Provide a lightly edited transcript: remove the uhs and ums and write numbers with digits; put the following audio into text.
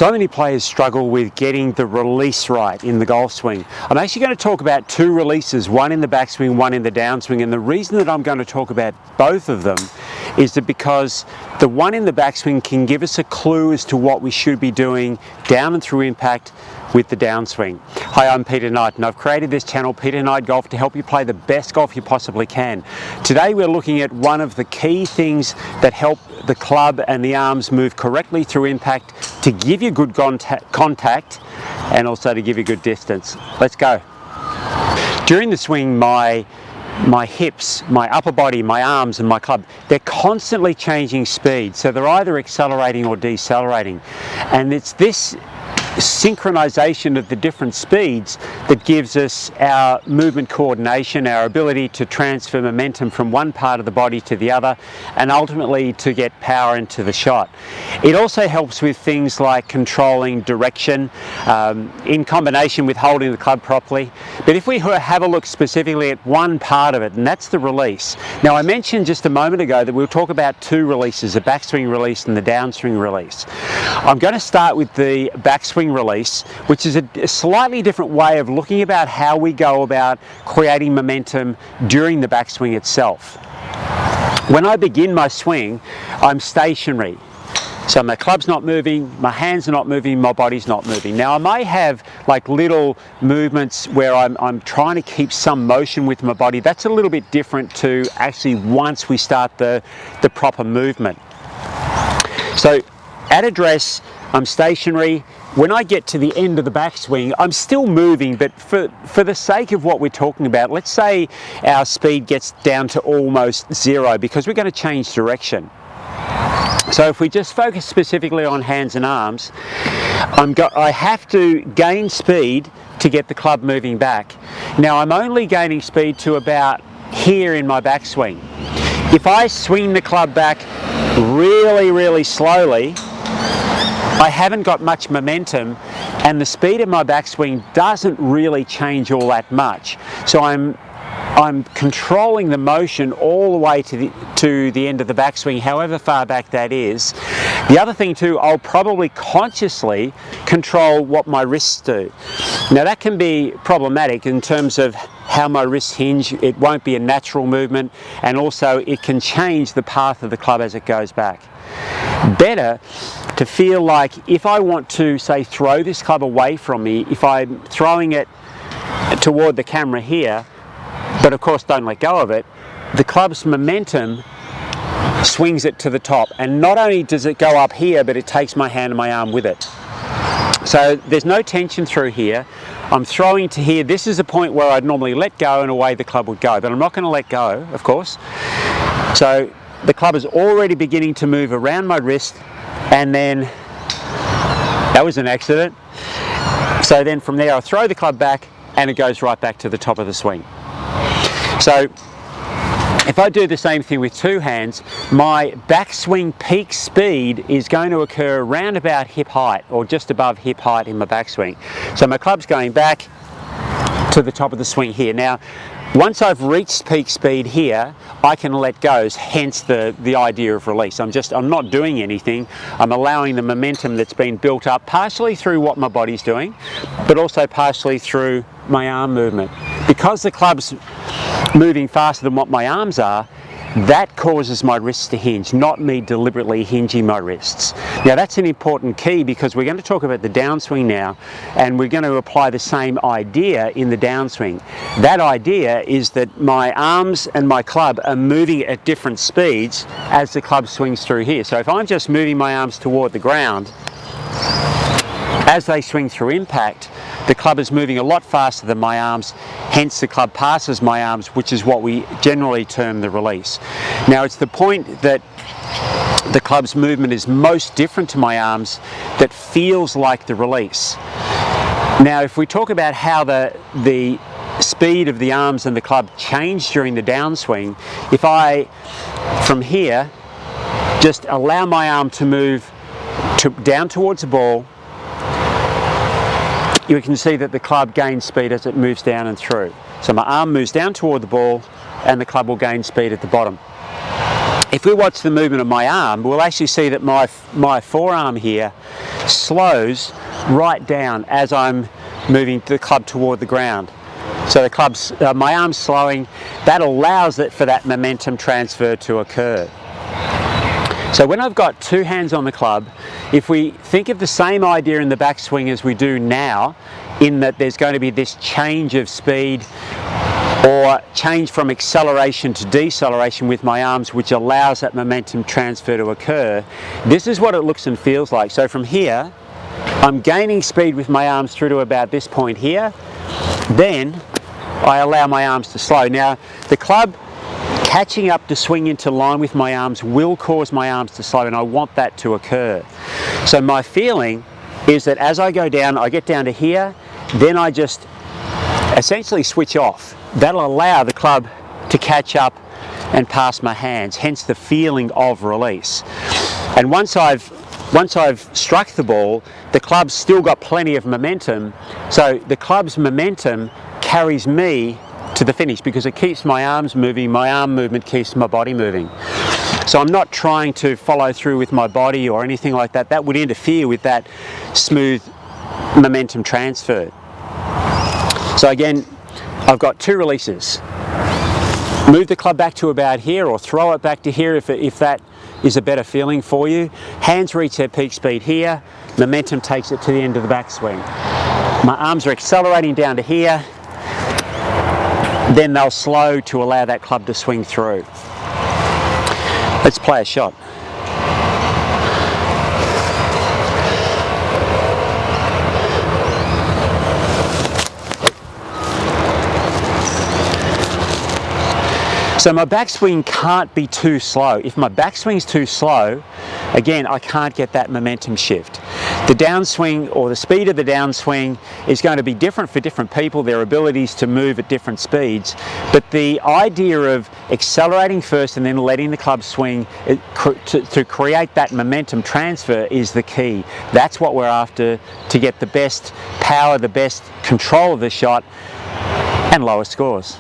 So many players struggle with getting the release right in the golf swing. I'm actually going to talk about two releases, one in the backswing, one in the downswing, and the reason that I'm going to talk about both of them is that because the one in the backswing can give us a clue as to what we should be doing down and through impact with the downswing. Hi, I'm Peter Knight and I've created this channel, Peter Knight Golf, to help you play the best golf you possibly can. Today we're looking at one of the key things that help the club and the arms move correctly through impact to give you good contact and also to give you good distance. Let's go. During the swing, my hips, my upper body, my arms and my club, they're constantly changing speed. So they're either accelerating or decelerating. And it's this synchronization of the different speeds that gives us our movement coordination, our ability to transfer momentum from one part of the body to the other, and ultimately to get power into the shot. It also helps with things like controlling direction in combination with holding the club properly. But if we have a look specifically at one part of it, and that's the release. Now, I mentioned just a moment ago that we'll talk about two releases, the backswing release and the downswing release. I'm going to start with the backswing release, which is a slightly different way of looking about how we go about creating momentum during the backswing itself. When I begin my swing, I'm stationary. So my club's not moving, my hands are not moving, my body's not moving. Now I may have like little movements where I'm trying to keep some motion with my body. That's a little bit different to actually once we start the proper movement. So at address, I'm stationary. When I get to the end of the backswing, I'm still moving, but for the sake of what we're talking about, let's say our speed gets down to almost zero because we're going to change direction. So if we just focus specifically on hands and arms, I have to gain speed to get the club moving back. Now I'm only gaining speed to about here in my backswing. If I swing the club back really, really slowly, I haven't got much momentum and the speed of my backswing doesn't really change all that much. So I'm controlling the motion all the way to the end of the backswing, however far back that is. The other thing too, I'll probably consciously control what my wrists do. Now that can be problematic in terms of how my wrists hinge. It won't be a natural movement, and also it can change the path of the club as it goes back. Better to feel like if I want to, say, throw this club away from me, if I'm throwing it toward the camera here, but of course don't let go of it, the club's momentum swings it to the top. And not only does it go up here, but it takes my hand and my arm with it. So there's no tension through here. I'm throwing to here. This is a point where I'd normally let go and away the club would go, but I'm not going to let go, of course. So the club is already beginning to move around my wrist, and then that was an accident. So then from there I throw the club back and it goes right back to the top of the swing. So if I do the same thing with two hands, my backswing peak speed is going to occur around about hip height or just above hip height in my backswing. So my club's going back to the top of the swing here. Now, once I've reached peak speed here, I can let go, hence the idea of release. I'm not doing anything. I'm allowing the momentum that's been built up partially through what my body's doing, but also partially through my arm movement. Because the club's moving faster than what my arms are, that causes my wrists to hinge, not me deliberately hinging my wrists. Now that's an important key because we're going to talk about the downswing now, and we're going to apply the same idea in the downswing. That idea is that my arms and my club are moving at different speeds as the club swings through here. So if I'm just moving my arms toward the ground, as they swing through impact, the club is moving a lot faster than my arms, hence the club passes my arms, which is what we generally term the release. Now it's the point that the club's movement is most different to my arms that feels like the release. Now if we talk about how the speed of the arms and the club change during the downswing, if I, from here, just allow my arm to move down towards the ball, you can see that the club gains speed as it moves down and through. So my arm moves down toward the ball and the club will gain speed at the bottom. if we watch the movement of my arm, we'll actually see that my forearm here slows right down as I'm moving the club toward the ground. So my arm's slowing. That allows for that momentum transfer to occur. So when I've got two hands on the club, if we think of the same idea in the backswing as we do now, in that there's going to be this change of speed or change from acceleration to deceleration with my arms, which allows that momentum transfer to occur, this is what it looks and feels like. So from here, I'm gaining speed with my arms through to about this point here. Then I allow my arms to slow. Now, the club catching up to swing into line with my arms will cause my arms to slow, and I want that to occur. So my feeling is that as I go down, I get down to here, then I just essentially switch off. That'll allow the club to catch up and pass my hands, hence the feeling of release. And once I've struck the ball, the club's still got plenty of momentum, so the club's momentum carries me to the finish because it keeps my arms moving, my arm movement keeps my body moving. So I'm not trying to follow through with my body or anything like that. That would interfere with that smooth momentum transfer. So again, I've got two releases. Move the club back to about here or throw it back to here if that is a better feeling for you. Hands reach their peak speed here. Momentum takes it to the end of the backswing. My arms are accelerating down to here. Then they'll slow to allow that club to swing through. Let's play a shot. So my backswing can't be too slow. If my backswing's too slow, again, I can't get that momentum shift. The downswing or the speed of the downswing is going to be different for different people, their abilities to move at different speeds. But the idea of accelerating first and then letting the club swing to create that momentum transfer is the key. That's what we're after to get the best power, the best control of the shot and lower scores.